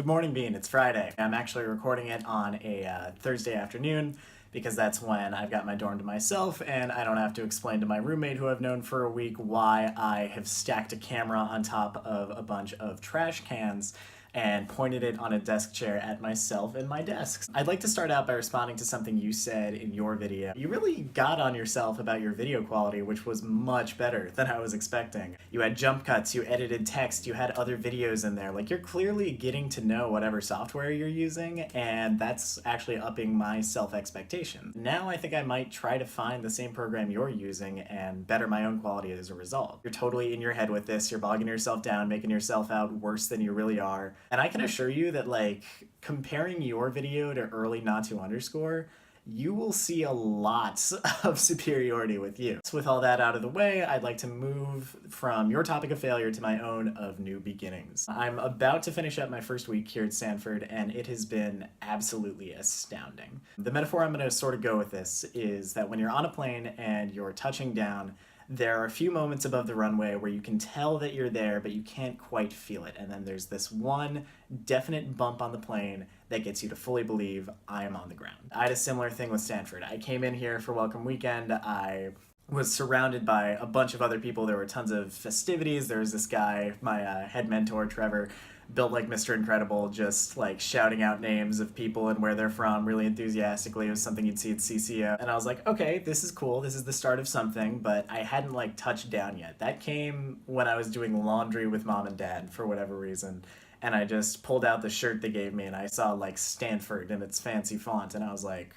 Good morning, Bean. It's Friday. I'm actually recording it on a Thursday afternoon because that's when I've got my dorm to myself and I don't have to explain to my roommate, who I've known for a week, why I have stacked a camera on top of a bunch of trash cans and pointed it on a desk chair at myself and my desks. I'd like to start out by responding to something you said in your video. You really got on yourself about your video quality, which was much better than I was expecting. You had jump cuts, you edited text, you had other videos in there. Like, you're clearly getting to know whatever software you're using, and that's actually upping my self-expectation. Now I think I might try to find the same program you're using and better my own quality as a result. You're totally in your head with this, you're bogging yourself down, making yourself out worse than you really are. And I can assure you that, like, comparing your video to early Natu underscore, you will see a lot of superiority with you. So with all that out of the way, I'd like to move from your topic of failure to my own of new beginnings. I'm about to finish up my first week here at Stanford, and it has been absolutely astounding. The metaphor I'm going to sort of go with this is that when you're on a plane and you're touching down, there are a few moments above the runway where you can tell that you're there, but you can't quite feel it. And then there's this one definite bump on the plane that gets you to fully believe I am on the ground. I had a similar thing with Stanford. I came in here for Welcome Weekend. I was surrounded by a bunch of other people. There were tons of festivities. There was this guy, my head mentor, Trevor, built like Mr. Incredible, just like shouting out names of people and where they're from really enthusiastically. It was something you'd see at CCO. And I was like, okay, this is cool. This is the start of something, but I hadn't like touched down yet. That came when I was doing laundry with mom and dad for whatever reason. And I just pulled out the shirt they gave me and I saw like Stanford in its fancy font. And I was like,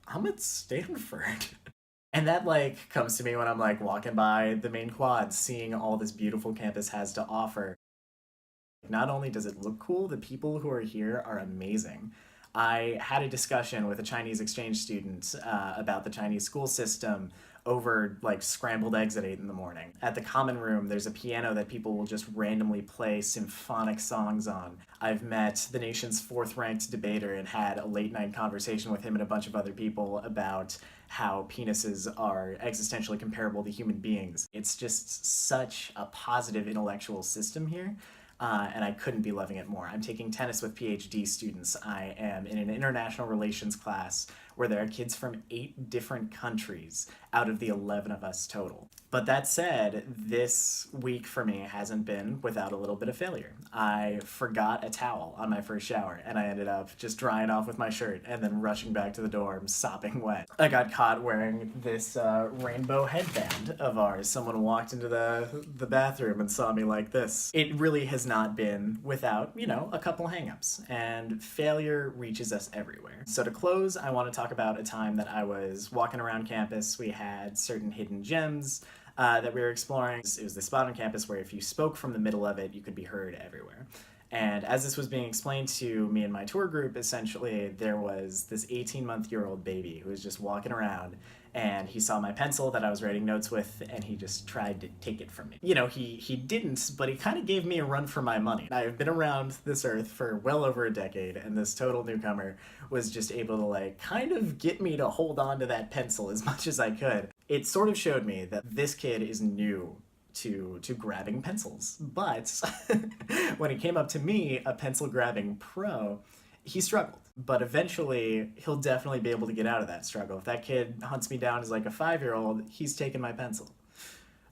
I'm at Stanford. And that like comes to me when I'm like walking by the main quad, seeing all this beautiful campus has to offer. Not only does it look cool, the people who are here are amazing. I had a discussion with a Chinese exchange student about the Chinese school system over like scrambled eggs at 8 in the morning. At the common room, there's a piano that people will just randomly play symphonic songs on. I've met the nation's 4th-ranked debater and had a late-night conversation with him and a bunch of other people about how penises are existentially comparable to human beings. It's just such a positive intellectual system here. And I couldn't be loving it more. I'm taking tennis with PhD students. I am in an international relations class where there are kids from 8 different countries out of the 11 of us total. But that said, this week for me hasn't been without a little bit of failure. I forgot a towel on my first shower, and I ended up just drying off with my shirt and then rushing back to the dorm, sopping wet. I got caught wearing this rainbow headband of ours. Someone walked into the bathroom and saw me like this. It really has not been without, you know, a couple hangups, and failure reaches us everywhere. So to close, I want to talk about a time that I was walking around campus. We had certain hidden gems that we were exploring. It was the spot on campus where if you spoke from the middle of it, you could be heard everywhere. And as this was being explained to me and my tour group, essentially there was this 18-month-old baby who was just walking around, and he saw my pencil that I was writing notes with, and he just tried to take it from me. You know, he didn't, but he kind of gave me a run for my money. I've been around this earth for well over a decade, and this total newcomer was just able to like kind of get me to hold on to that pencil as much as I could. It sort of showed me that this kid is new to grabbing pencils, but when he came up to me, a pencil grabbing pro, he struggled. But eventually he'll definitely be able to get out of that struggle. If that kid hunts me down as like a 5-year-old, he's taking my pencil.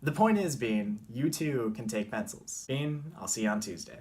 The point is, Bean, you too can take pencils. Bean, I'll see you on Tuesday.